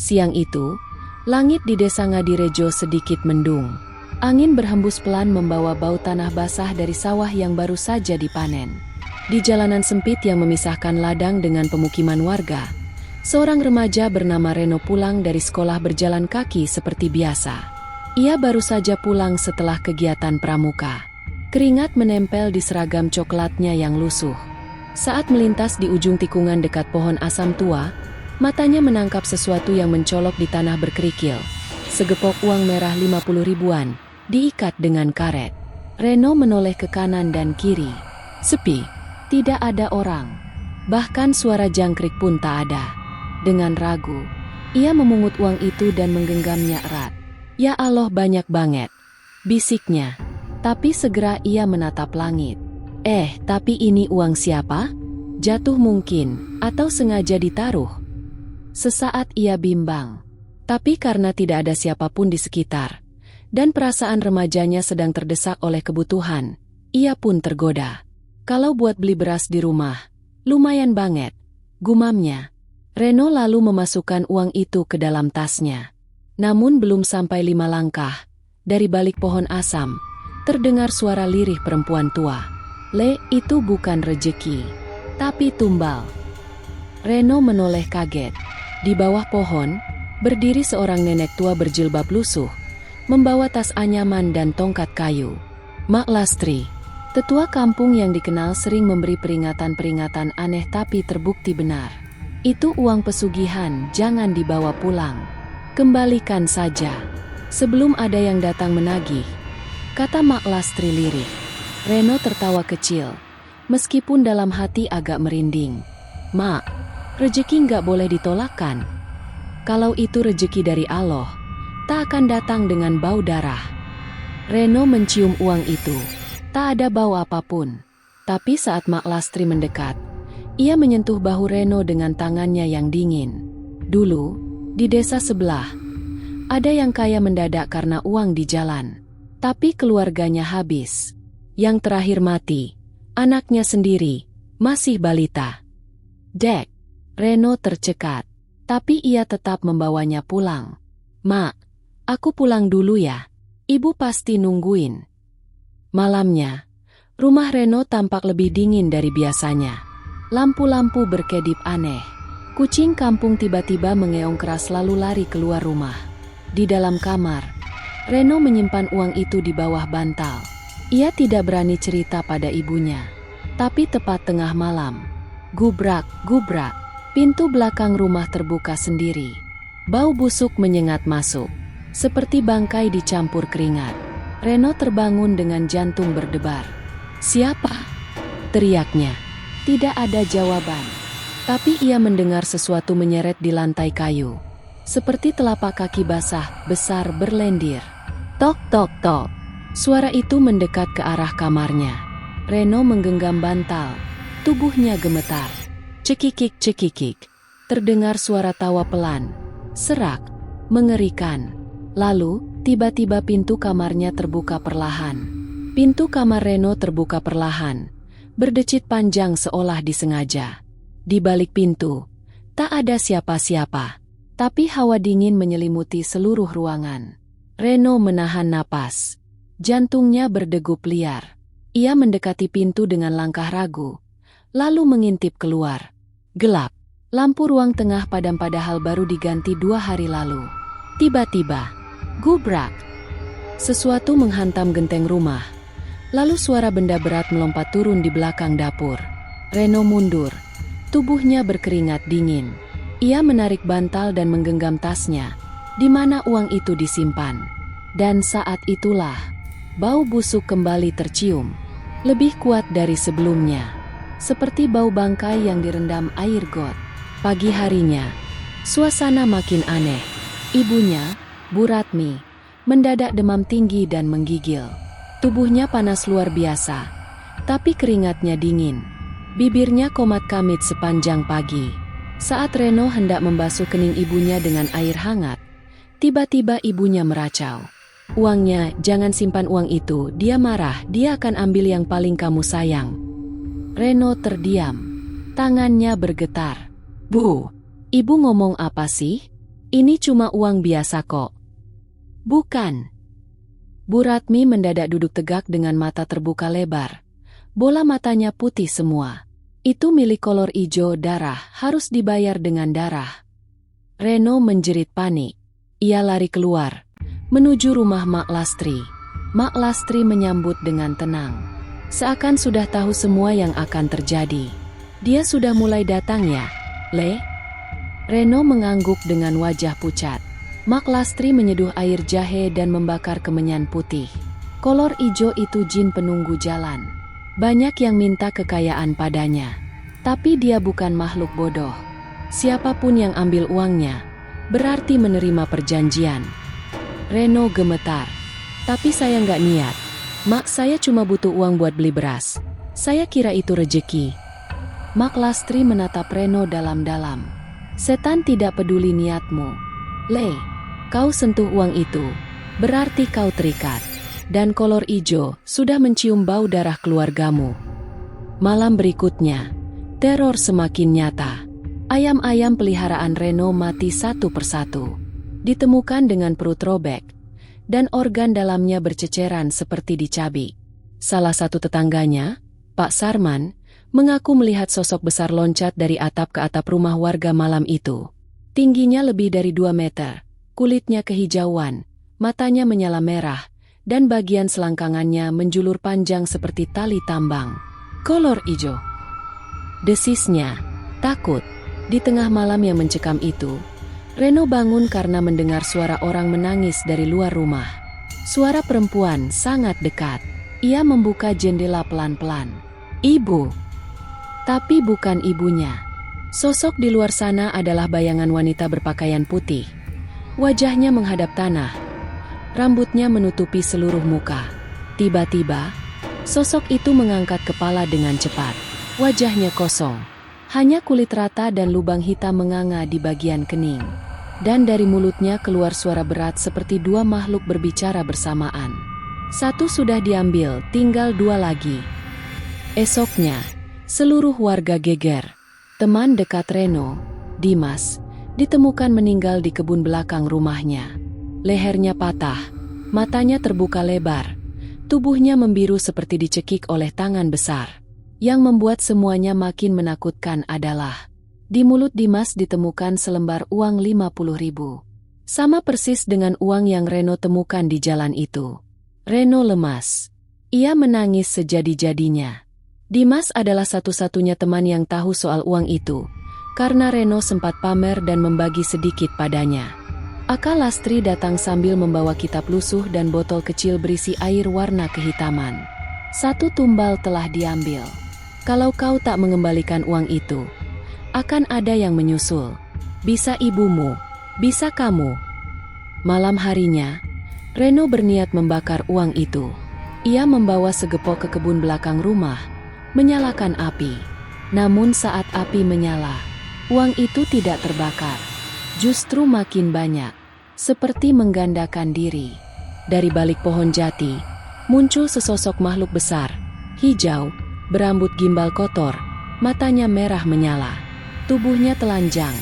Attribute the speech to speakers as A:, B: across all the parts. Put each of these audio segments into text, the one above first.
A: Siang itu, langit di desa Ngadirejo sedikit mendung. Angin berhembus pelan membawa bau tanah basah dari sawah yang baru saja dipanen. Di jalanan sempit yang memisahkan ladang dengan pemukiman warga, seorang remaja bernama Reno pulang dari sekolah berjalan kaki seperti biasa. Ia baru saja pulang setelah kegiatan pramuka. Keringat menempel di seragam coklatnya yang lusuh. Saat melintas di ujung tikungan dekat pohon asam tua, matanya menangkap sesuatu yang mencolok di tanah berkerikil. Segepok uang merah 50 ribuan, diikat dengan karet. Reno menoleh ke kanan dan kiri. Sepi, tidak ada orang. Bahkan suara jangkrik pun tak ada. Dengan ragu, ia memungut uang itu dan menggenggamnya erat. Ya Allah, banyak banget, bisiknya. Tapi segera ia menatap langit. Tapi ini uang siapa? Jatuh mungkin, atau sengaja ditaruh? Sesaat ia bimbang, tapi karena tidak ada siapapun di sekitar, dan perasaan remajanya sedang terdesak oleh kebutuhan, ia pun tergoda. Kalau buat beli beras di rumah, lumayan banget, gumamnya. Reno lalu memasukkan uang itu ke dalam tasnya. Namun belum sampai 5 langkah, dari balik pohon asam, terdengar suara lirih perempuan tua. Itu bukan rejeki, tapi tumbal. Reno menoleh kaget. Di bawah pohon, berdiri seorang nenek tua berjilbab lusuh, membawa tas anyaman dan tongkat kayu. Mak Lastri, tetua kampung yang dikenal sering memberi peringatan-peringatan aneh tapi terbukti benar. Itu uang pesugihan, jangan dibawa pulang. Kembalikan saja, sebelum ada yang datang menagih, kata Mak Lastri lirih. Reno tertawa kecil, meskipun dalam hati agak merinding. Mak, rejeki nggak boleh ditolakkan. Kalau itu rejeki dari Allah, tak akan datang dengan bau darah. Reno mencium uang itu. Tak ada bau apapun. Tapi saat Mak Lastri mendekat, ia menyentuh bahu Reno dengan tangannya yang dingin. Dulu, di desa sebelah, ada yang kaya mendadak karena uang di jalan. Tapi keluarganya habis. Yang terakhir mati, anaknya sendiri, masih balita. Dek, Reno tercekat, tapi ia tetap membawanya pulang. Mak, aku pulang dulu ya. Ibu pasti nungguin. Malamnya, rumah Reno tampak lebih dingin dari biasanya. Lampu-lampu berkedip aneh. Kucing kampung tiba-tiba mengeong keras lalu lari keluar rumah. Di dalam kamar, Reno menyimpan uang itu di bawah bantal. Ia tidak berani cerita pada ibunya. Tapi tepat tengah malam, gubrak, gubrak. Pintu belakang rumah terbuka sendiri. Bau busuk menyengat masuk, seperti bangkai dicampur keringat. Reno terbangun dengan jantung berdebar. Siapa? Teriaknya. Tidak ada jawaban. Tapi ia mendengar sesuatu menyeret di lantai kayu. Seperti telapak kaki basah, besar berlendir. Tok, tok, tok. Suara itu mendekat ke arah kamarnya. Reno menggenggam bantal. Tubuhnya gemetar. Cekikik, cekikik. Terdengar suara tawa pelan. Serak. Mengerikan. Lalu, tiba-tiba pintu kamarnya terbuka perlahan. Pintu kamar Reno terbuka perlahan. Berdecit panjang seolah disengaja. Di balik pintu, tak ada siapa-siapa. Tapi hawa dingin menyelimuti seluruh ruangan. Reno menahan napas. Jantungnya berdegup liar. Ia mendekati pintu dengan langkah ragu. Lalu mengintip keluar. Gelap. Lampu ruang tengah padam padahal baru diganti 2 hari lalu. Tiba-tiba, gubrak. Sesuatu menghantam genteng rumah. Lalu suara benda berat melompat turun di belakang dapur. Reno mundur. Tubuhnya berkeringat dingin. Ia menarik bantal dan menggenggam tasnya, di mana uang itu disimpan. Dan saat itulah, bau busuk kembali tercium. Lebih kuat dari sebelumnya. Seperti bau bangkai yang direndam air got. Pagi harinya, suasana makin aneh. Ibunya, Bu Ratmi, mendadak demam tinggi dan menggigil. Tubuhnya panas luar biasa, tapi keringatnya dingin. Bibirnya komat kamit sepanjang pagi. Saat Reno hendak membasuh kening ibunya dengan air hangat, tiba-tiba ibunya meracau. Uangnya, jangan simpan uang itu, dia marah, dia akan ambil yang paling kamu sayang. Reno terdiam. Tangannya bergetar. Bu, ibu ngomong apa sih? Ini cuma uang biasa kok. Bukan. Bu Ratmi mendadak duduk tegak dengan mata terbuka lebar. Bola matanya putih semua. Itu milik kolor ijo darah, harus dibayar dengan darah. Reno menjerit panik. Ia lari keluar, menuju rumah Mak Lastri. Mak Lastri menyambut dengan tenang. Seakan sudah tahu semua yang akan terjadi. Dia sudah mulai datang ya, Le? Reno mengangguk dengan wajah pucat. Mak Lastri menyeduh air jahe dan membakar kemenyan putih. Kolor ijo itu jin penunggu jalan. Banyak yang minta kekayaan padanya. Tapi dia bukan makhluk bodoh. Siapapun yang ambil uangnya, berarti menerima perjanjian. Reno gemetar. Tapi saya nggak niat. Mak, saya cuma butuh uang buat beli beras. Saya kira itu rejeki. Mak Lastri menatap Reno dalam-dalam. Setan tidak peduli niatmu. Le, kau sentuh uang itu, berarti kau terikat. Dan kolor ijo sudah mencium bau darah keluargamu. Malam berikutnya, teror semakin nyata. Ayam-ayam peliharaan Reno mati satu persatu. Ditemukan dengan perut robek, dan organ dalamnya berceceran seperti dicabik. Salah satu tetangganya, Pak Sarman, mengaku melihat sosok besar loncat dari atap ke atap rumah warga malam itu. Tingginya lebih dari 2 meter, kulitnya kehijauan, matanya menyala merah, dan bagian selangkangannya menjulur panjang seperti tali tambang. Kolor ijo. Desisnya, takut. Di tengah malam yang mencekam itu, Reno bangun karena mendengar suara orang menangis dari luar rumah. Suara perempuan sangat dekat. Ia membuka jendela pelan-pelan. Ibu. Tapi bukan ibunya. Sosok di luar sana adalah bayangan wanita berpakaian putih. Wajahnya menghadap tanah. Rambutnya menutupi seluruh muka. Tiba-tiba, sosok itu mengangkat kepala dengan cepat. Wajahnya kosong. Hanya kulit rata dan lubang hitam menganga di bagian kening. Dan dari mulutnya keluar suara berat seperti 2 makhluk berbicara bersamaan. 1 sudah diambil, tinggal 2 lagi. Esoknya, seluruh warga geger. Teman dekat Reno, Dimas, ditemukan meninggal di kebun belakang rumahnya. Lehernya patah, matanya terbuka lebar, tubuhnya membiru seperti dicekik oleh tangan besar. Yang membuat semuanya makin menakutkan adalah, di mulut Dimas ditemukan selembar uang 50.000. Sama persis dengan uang yang Reno temukan di jalan itu. Reno lemas. Ia menangis sejadi-jadinya. Dimas adalah satu-satunya teman yang tahu soal uang itu, karena Reno sempat pamer dan membagi sedikit padanya. Aka Lastri datang sambil membawa kitab lusuh dan botol kecil berisi air warna kehitaman. 1 tumbal telah diambil. Kalau kau tak mengembalikan uang itu, akan ada yang menyusul. Bisa ibumu, bisa kamu. Malam harinya, Reno berniat membakar uang itu. Ia membawa segepok ke kebun belakang rumah, menyalakan api. Namun saat api menyala, uang itu tidak terbakar. Justru makin banyak, seperti menggandakan diri. Dari balik pohon jati, muncul sesosok makhluk besar, hijau, berambut gimbal kotor, matanya merah menyala. Tubuhnya telanjang,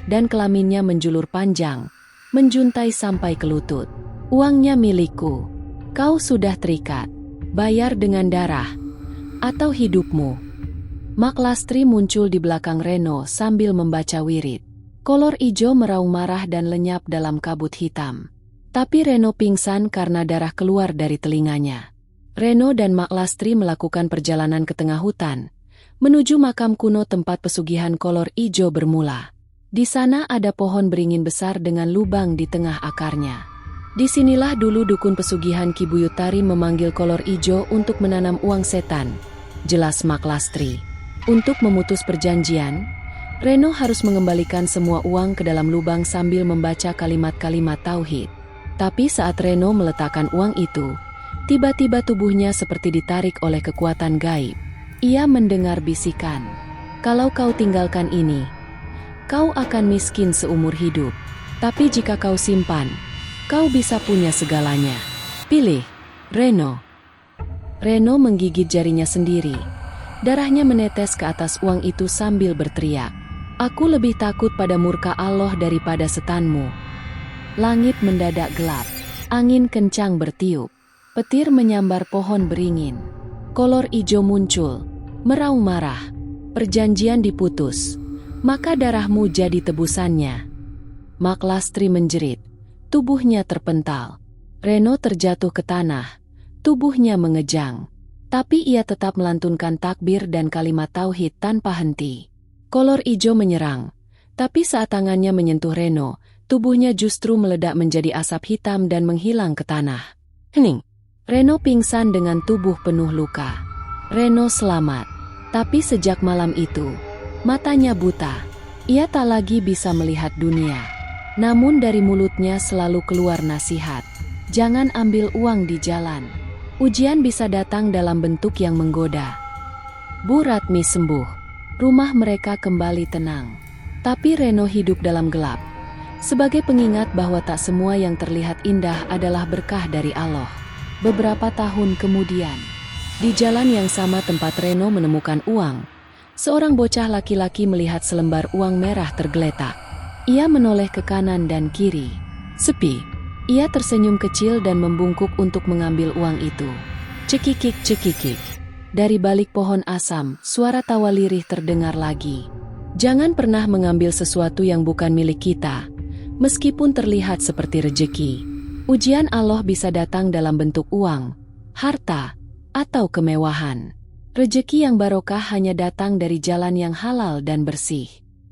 A: dan kelaminnya menjulur panjang, menjuntai sampai ke lutut. Uangnya milikku. Kau sudah terikat. Bayar dengan darah atau hidupmu. Mak Lastri muncul di belakang Reno sambil membaca wirid. Kolor ijo meraung marah dan lenyap dalam kabut hitam. Tapi Reno pingsan karena darah keluar dari telinganya. Reno dan Mak Lastri melakukan perjalanan ke tengah hutan, menuju makam kuno tempat pesugihan kolor ijo bermula. Di sana ada pohon beringin besar dengan lubang di tengah akarnya. Disinilah dulu dukun pesugihan Ki Buyutari memanggil kolor ijo untuk menanam uang setan, jelas Mak Lastri. Untuk memutus perjanjian, Reno harus mengembalikan semua uang ke dalam lubang sambil membaca kalimat-kalimat tauhid. Tapi saat Reno meletakkan uang itu, tiba-tiba tubuhnya seperti ditarik oleh kekuatan gaib. Ia mendengar bisikan, "Kalau kau tinggalkan ini, kau akan miskin seumur hidup. Tapi jika kau simpan, kau bisa punya segalanya. Pilih, Reno." Reno menggigit jarinya sendiri. Darahnya menetes ke atas uang itu sambil berteriak, Aku lebih takut pada murka Allah daripada setanmu. Langit mendadak gelap. Angin kencang bertiup. Petir menyambar pohon beringin. Kolor ijo muncul. Meraung marah. Perjanjian diputus. Maka darahmu jadi tebusannya. Mak Lastri menjerit. Tubuhnya terpental. Reno terjatuh ke tanah. Tubuhnya mengejang. Tapi ia tetap melantunkan takbir dan kalimat tauhid tanpa henti. Kolor ijo menyerang. Tapi saat tangannya menyentuh Reno, tubuhnya justru meledak menjadi asap hitam dan menghilang ke tanah. Hening. Reno pingsan dengan tubuh penuh luka. Reno selamat. Tapi sejak malam itu, matanya buta. Ia tak lagi bisa melihat dunia. Namun dari mulutnya selalu keluar nasihat. Jangan ambil uang di jalan. Ujian bisa datang dalam bentuk yang menggoda. Bu Ratmi sembuh. Rumah mereka kembali tenang. Tapi Reno hidup dalam gelap. Sebagai pengingat bahwa tak semua yang terlihat indah adalah berkah dari Allah. Beberapa tahun kemudian, di jalan yang sama tempat Reno menemukan uang, seorang bocah laki-laki melihat selembar uang merah tergeletak. Ia menoleh ke kanan dan kiri. Sepi. Ia tersenyum kecil dan membungkuk untuk mengambil uang itu. Cekikik cekikik. Dari balik pohon asam, suara tawa lirih terdengar lagi. Jangan pernah mengambil sesuatu yang bukan milik kita, meskipun terlihat seperti rejeki. Ujian Allah bisa datang dalam bentuk uang, harta, atau kemewahan. Rejeki yang barokah hanya datang dari jalan yang halal dan bersih.